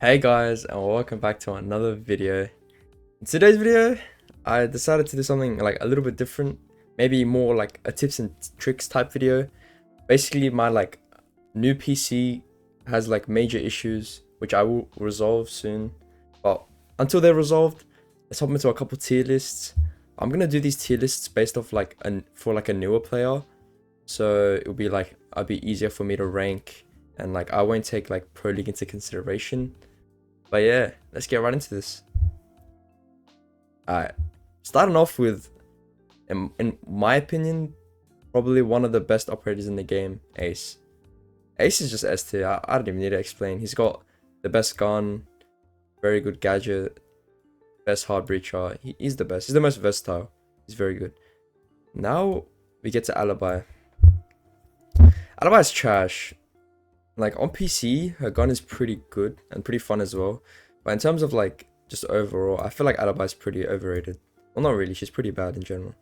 Hey guys, and welcome back to another video. In today's video, I decided to do something like a little bit different, maybe more like a tips and tricks type video. Basically, my new PC has like major issues, which I will resolve soon. But until they're resolved, let's hop into a couple tier lists. I'm gonna do these tier lists based off for a newer player, so it'll be I'll be easier for me to rank, and I won't take like Pro League into consideration. But yeah, let's get right into this. Alright, starting off with, in my opinion, probably one of the best operators in the game, Ace. Ace is just S tier. I don't even need to explain. He's got the best gun, very good gadget, best hard breacher. He's the best. He's the most versatile. He's very good. Now we get to Alibi. Alibi is trash. Like on PC, her gun is pretty good and pretty fun as well. But in terms of just overall, I feel like Alibi is pretty overrated. Well, not really. She's pretty bad in general.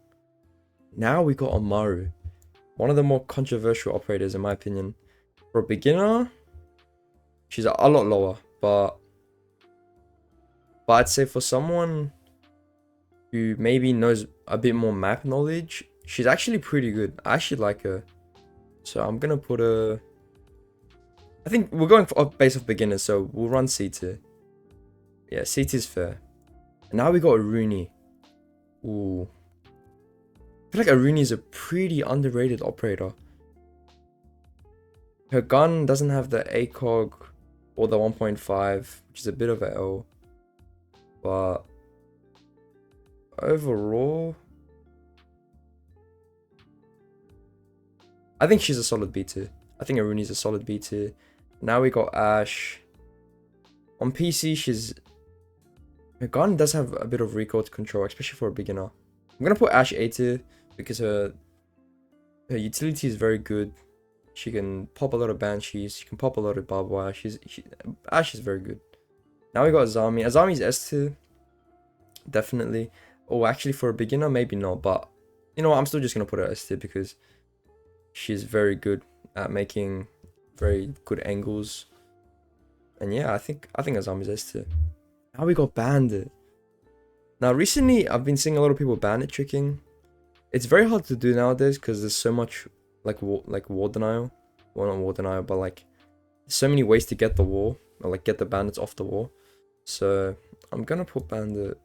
Now we got Amaru, one of the more controversial operators in my opinion. For a beginner, she's a lot lower, but I'd say for someone who maybe knows a bit more map knowledge, she's actually pretty good. I actually like her, so I'm gonna put her. I think we're going for base of beginners, so we'll run C tier. Yeah, C tier is fair. And now we got Rooney. Ooh. I feel like Rooney is a pretty underrated operator. Her gun doesn't have the ACOG or the 1.5, which is a bit of a L. But overall, I think she's a solid B tier. I think Rooney's a solid B tier. Now we got Ash. On PC, her gun does have a bit of recoil to control, especially for a beginner. I'm gonna put Ash A tier because her utility is very good. She can pop a lot of banshees. She can pop a lot of barbed wire. Ash is very good. Now we got Azami. Azami's S tier, definitely. Oh, actually, for a beginner, maybe not. But you know what? I'm still just gonna put her S tier because she's very good at making very good angles. And yeah, I think Azami's S tier. Now we got Bandit. Now recently I've been seeing a lot of people bandit tricking. It's very hard to do nowadays because there's so much wall denial. Well, not wall denial, but there's so many ways to get the wall or get the bandits off the wall. So I'm gonna put Bandit.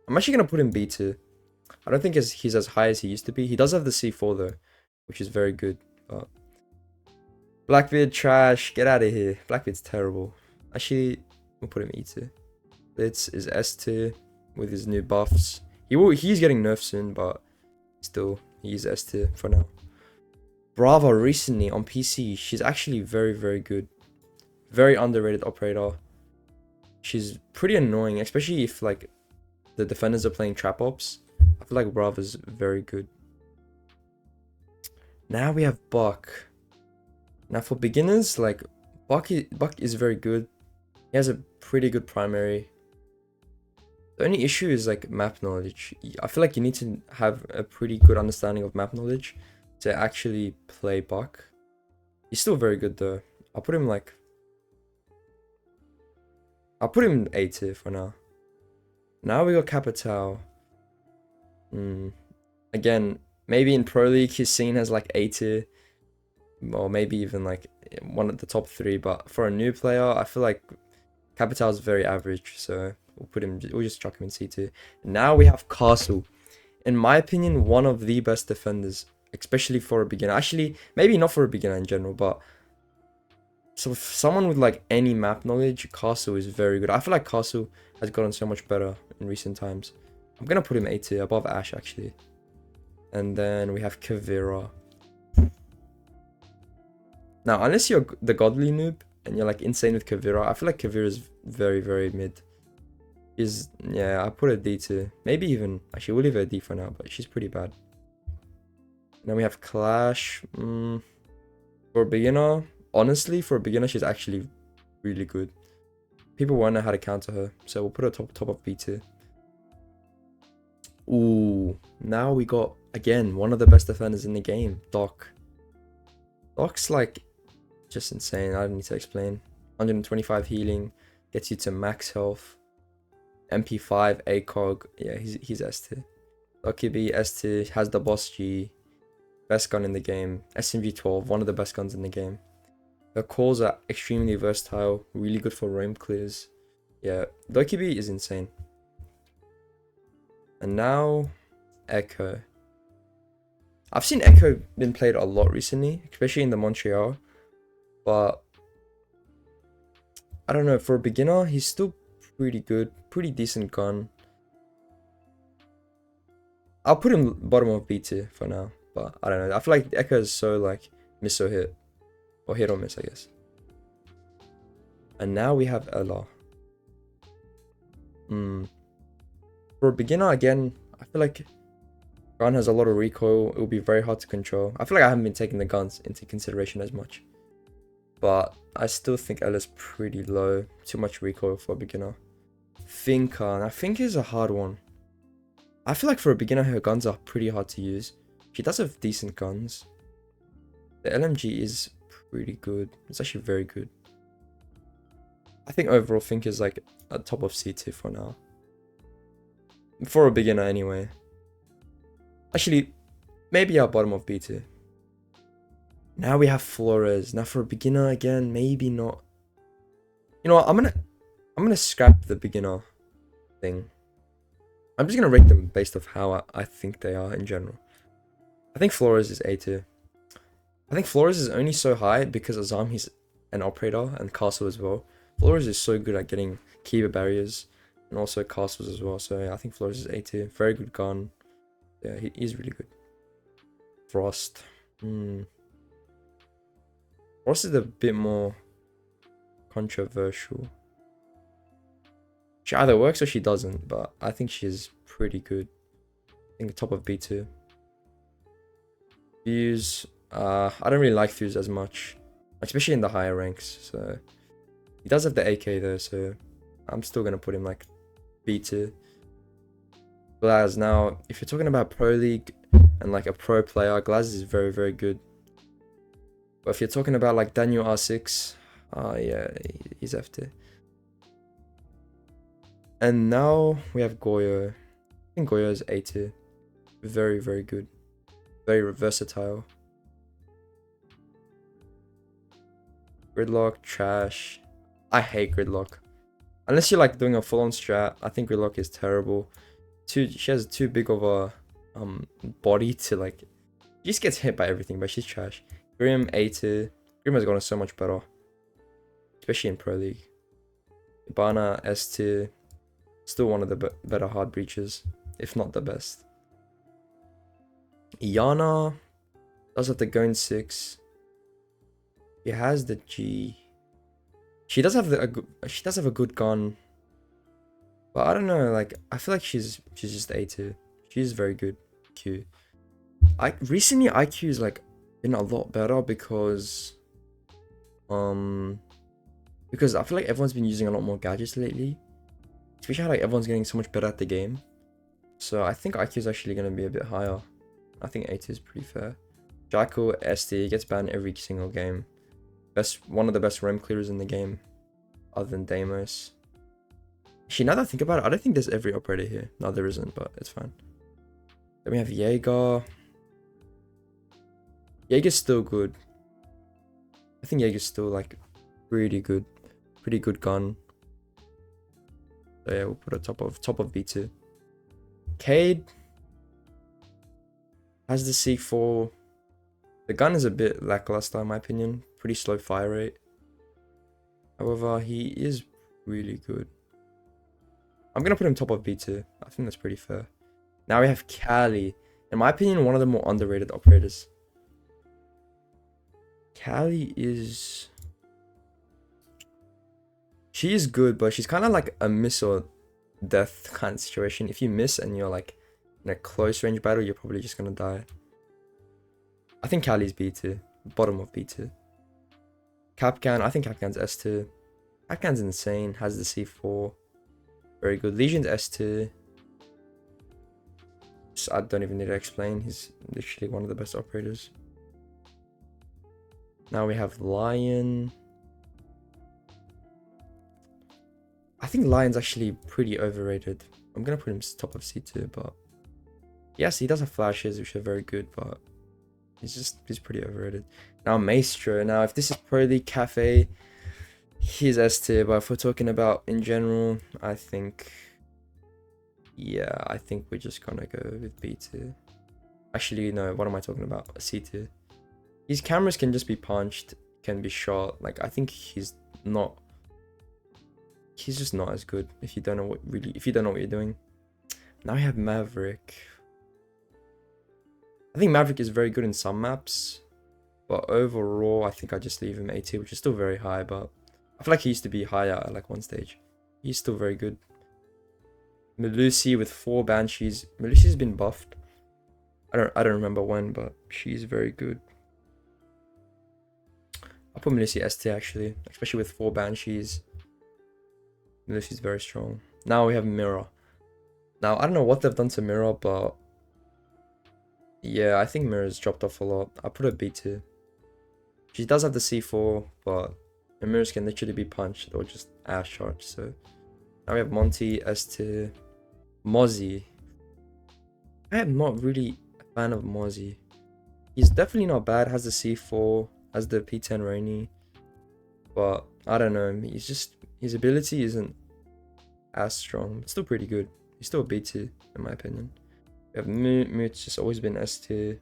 I'm actually gonna put him B tier. I don't think he's as high as he used to be. He does have the C4 though, which is very good. But Blackbeard trash. Get out of here. Blackbeard's terrible. Actually, we'll put him E tier. Blitz is S tier with his new buffs. He's getting nerfed soon, but still he's S tier for now. Brava recently on PC, she's actually very, very good. Very underrated operator. She's pretty annoying, especially if the defenders are playing trap ops. I feel like Brava's very good. Now we have Buck. Now for beginners, Buck is very good. He has a pretty good primary. The only issue is map knowledge. I feel like you need to have a pretty good understanding of map knowledge to actually play Buck. He's still very good though. I'll put him A tier for now. Now we got Capital. Again, maybe in Pro League he's seen as A tier, or maybe even one of the top 3. But for a new player, I feel like Capital is very average, so we'll just chuck him in C tier. Now we have Castle. In my opinion, one of the best defenders, especially for a beginner. Actually, maybe not for a beginner in general, but so for someone with any map knowledge, Castle is very good. I feel like Castle has gotten so much better in recent times. I'm gonna put him A tier, above Ash actually. And then we have Kavira. Now, unless you're the godly noob and you're insane with Kavira, I feel like Kavira is very, very mid. Yeah, I put a D tier. Maybe even, actually we'll leave her a D for now, but she's pretty bad. Now we have Clash. For a beginner, honestly, she's actually really good. People won't know how to counter her, so we'll put her top of B tier. Ooh, now we got, again, one of the best defenders in the game, Doc. Doc's just insane. I don't need to explain. 125 healing, Gets you to max health. MP5, ACOG. Yeah, he's S tier. Lucky B, S tier. Has the boss G. Best gun in the game. SMG-12, one of the best guns in the game. Her calls are extremely versatile. Really good for roam clears. Yeah, Lucky B is insane. And now, Echo. I've seen Echo been played a lot recently, especially in the Montreal. But I don't know, for a beginner, he's still pretty good. Pretty decent gun. I'll put him bottom of B tier for now. But I don't know. I feel like Echo is so like miss or hit. Or hit or miss, I guess. And now we have Ella. For a beginner, again, I feel like gun has a lot of recoil. It will be very hard to control. I feel like I haven't been taking the guns into consideration as much. But I still think Ella's pretty low. Too much recoil for a beginner. Finka. Now, Finka is a hard one. I feel like for a beginner, her guns are pretty hard to use. She does have decent guns. The LMG is pretty good. It's actually very good. I think overall Finka is like at top of C tier for now. For a beginner anyway. Actually, maybe our bottom of B tier. Now we have Flores. Now for a beginner again, maybe not. You know what? I'm gonna scrap the beginner thing. I'm just gonna rate them based off how I think they are in general. I think Flores is A tier. I think Flores is only so high because Azam, he's an operator, and Castle as well. Flores is so good at getting keyboard barriers and also castles as well. So yeah, I think Flores is A tier. Very good gun. Yeah, he's really good. Frost. Frost is a bit more controversial. She either works or she doesn't, but I think she's pretty good. I think top of B2. Fuse. I don't really like Fuse as much, especially in the higher ranks. So he does have the AK though, so I'm still gonna put him like B2. Glaz. Now, if you're talking about Pro League and like a pro player, Glaz is very, very good. But if you're talking about like Daniel R6, yeah, he's F tier. And now we have Goyo. I think Goyo is A tier. Very, very good. Very versatile. Gridlock, trash. I hate Gridlock. Unless you're like doing a full-on strat, I think Gridlock is terrible. She has too big of a body to like. She just gets hit by everything, but she's trash. Grim, A tier. Grim has gotten so much better, especially in Pro League. Ibana, S tier. Still one of the better hard breaches, if not the best. Iana does have the Gone 6. She has the G. She does have a good gun, but I don't know. Like I feel like she's just A tier. She's very good. Q. Recently IQ is like been a lot better because I feel like everyone's been using a lot more gadgets lately. Especially how like everyone's getting so much better at the game. So I think IQ is actually gonna be a bit higher. I think 80 is pretty fair. Jackal, SD gets banned every single game. One of the best roam clearers in the game, other than Deimos. Actually, now that I think about it, I don't think there's every operator here. No, there isn't, but it's fine. Then we have Jaeger. Jaeger's still good. I think Jaeger's still like pretty good gun. So yeah, we'll put a top of B2. Cade has the C4. The gun is a bit lackluster in my opinion. Pretty slow fire rate. However, he is really good. I'm gonna put him top of B2. I think that's pretty fair. Now we have Cali. In my opinion, one of the more underrated operators. Cali is... She is good, but she's kind of like a miss or death kind of situation. If you miss and you're like in a close range battle, you're probably just gonna die. I think Cali's B2. Bottom of B2. Capcan, I think Capcan's S2. Capcan's insane. Has the C4. Very good. Legion's S2. I don't even need to explain. He's literally one of the best operators. Now we have Lion. think Lion's actually pretty overrated. I'm gonna put him top of C2, but yes, he does have flashes which are very good, but he's pretty overrated. Now Maestro. Now if this is Pro League Cafe, he's S tier, but if we're talking about in general, I think, yeah, I think we're just gonna go with B tier. Actually, no, what am I talking about? C tier. His cameras can just be punched, can be shot. Like, I think he's just not as good if you don't know what you're doing. Now we have Maverick. I think Maverick is very good in some maps, but overall, I think I just leave him A tier, which is still very high, but I feel like he used to be higher at like one stage. He's still very good. Melusi with 4 Banshees. Melusi's been buffed. I don't remember when, but she's very good. I'll put Melusi S tier actually, especially with 4 Banshees. Melusi's very strong. Now we have Mirror. Now I don't know what they've done to Mirror, but yeah, I think Mirror's dropped off a lot. I put her B tier. She does have the C4, but the mirrors can literally be punched or just ass charged. So now we have Monty S tier. Mozzie. I am not really a fan of Mozzie. He's definitely not bad. Has the C4, has the P10 Rainy, but I don't know. His ability isn't as strong. It's still pretty good. He's still a B tier in my opinion. We have Moot's just always been S tier.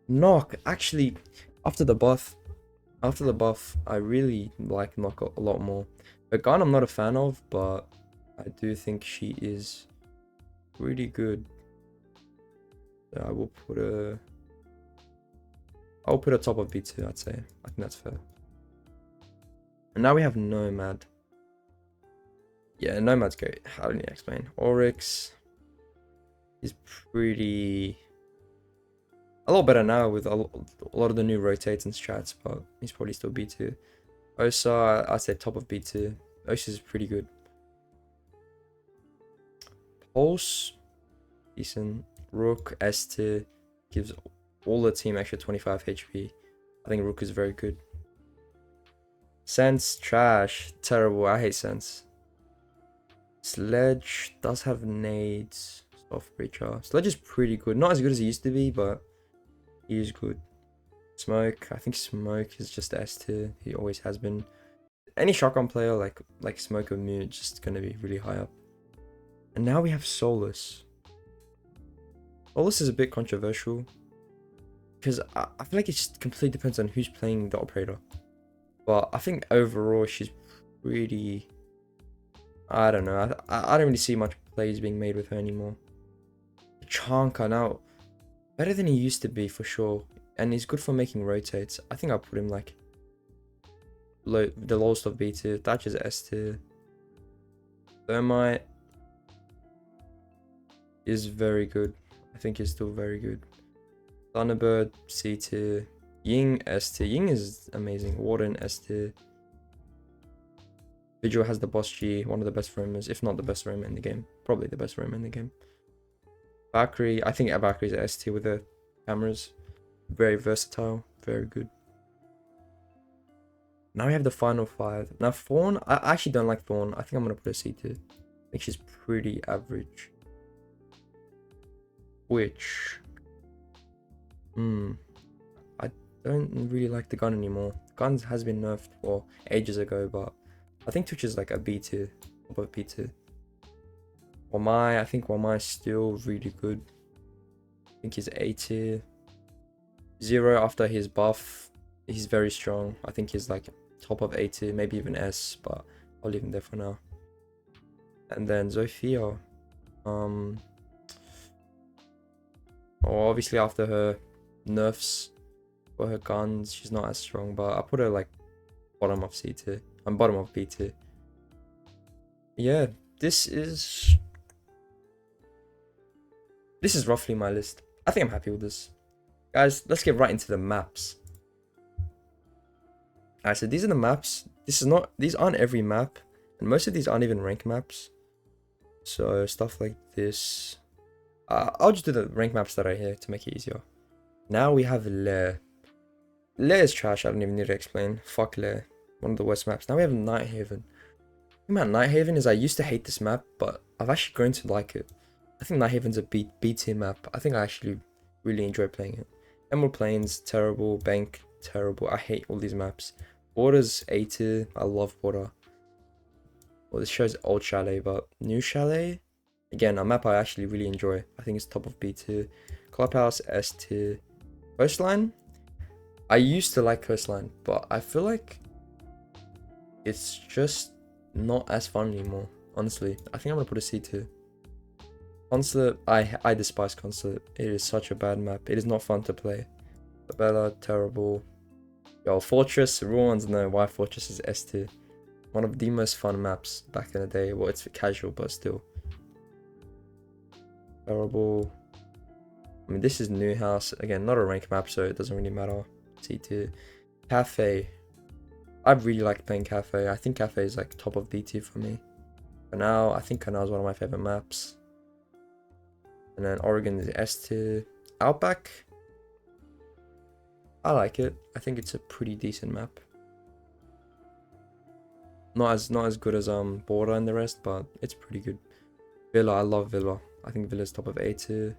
Knock, actually, after the buff, I really like Knock a lot more. Gun I'm not a fan of, but I do think she is pretty good. So I'll put her top of B2, I'd say. I think that's fair. And now we have Nomad. Yeah, Nomad's great. How do you explain? Oryx is pretty... a lot better now with a lot of the new rotates and strats, but he's probably still B2. Osa, I'd say top of B2. Osa is pretty good. Pulse, decent. Rook, S tier, gives all the team extra 25 HP. I think Rook is very good. Sense, trash, terrible. I hate Sense. Sledge does have nades. Soft breacher. Sledge is pretty good. Not as good as he used to be, but he is good. Smoke, I think Smoke is just S tier. He always has been. Any shotgun player like Smoke or Mute just gonna be really high up. And now we have Solus. Solus is a bit controversial because I feel like it just completely depends on who's playing the operator. But I think overall she's pretty. I don't know. I don't really see much plays being made with her anymore. Chanka now, better than he used to be for sure, and he's good for making rotates. I think I'll put him like the lowest of B tier. Thatcher's S tier. Thermite is very good. I think he's still very good. Thunderbird C tier. Ying S tier. Ying is amazing. Warden S tier. Vigil has the Boss G, one of the best roamers, if not the best roamer in the game. Probably the best roamer in the game. Valkyrie, I think Valkyrie's S tier with the cameras. Very versatile, very good. Now we have the final 5. Now Fawn, I actually don't like Fawn. I think I'm going to put a C tier. I think she's pretty average. Which... I don't really like the gun anymore. Guns has been nerfed for ages ago, but I think Twitch is like a B tier, above B tier. Wamai, I think Wamai is still really good. I think he's A tier. Zero after his buff, he's very strong. I think he's like top of A tier, maybe even S, but I'll leave him there for now. And then Zofia. Obviously after her nerfs for her guns, she's not as strong, but I put her like bottom of C tier. I'm bottom of B tier. Yeah, this is roughly my list. I think I'm happy with this. Guys, let's get right into the maps. Alright, so these are the maps. These aren't every map, and most of these aren't even rank maps. So stuff like this. I'll just do the rank maps that are here to make it easier. Now we have Lair. Lair is trash, I don't even need to explain. Fuck Lair. One of the worst maps. Now we have Night Haven. thing about Nighthaven is I used to hate this map, but I've actually grown to like it. I think Nighthaven's a B tier map. I think I actually really enjoy playing it. Emerald Plains, terrible. Bank, terrible. I hate all these maps. Border's A tier. I love Border. Well, this shows Old Chalet, but New Chalet? Again, a map I actually really enjoy. I think it's top of B tier. Clubhouse, S tier. Coastline? I used to like Coastline, but I feel like it's just not as fun anymore, honestly. I think I'm gonna put a C tier. Consulate, I despise Consulate. It is such a bad map. It is not fun to play. Bella, terrible. Yo, Fortress, ruins. No, why Fortress is S tier. One of the most fun maps back in the day. Well, it's casual, but still. Terrible. I mean, this is New House. Again, not a rank map, so it doesn't really matter. C tier. Cafe. I really like playing Cafe. I think Cafe is like top of B tier for me. Canal, I think Canal is one of my favorite maps. And then Oregon is S tier. Outback. I like it. I think it's a pretty decent map. Not as good as Border and the rest, but it's pretty good. Villa, I love Villa. I think Villa's top of A tier.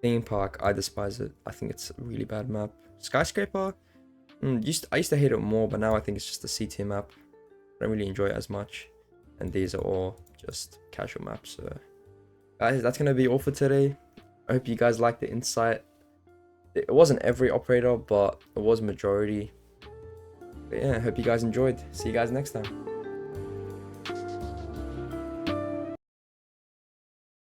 Theme Park, I despise it. I think it's a really bad map. Skyscraper, I used to hate it more, but now I think it's just a C tier map. I don't really enjoy it as much. And these are all just casual maps. So, guys, that's gonna be all for today. I hope you guys liked the insight. It wasn't every operator, but it was majority. But yeah, I hope you guys enjoyed. See you guys next time.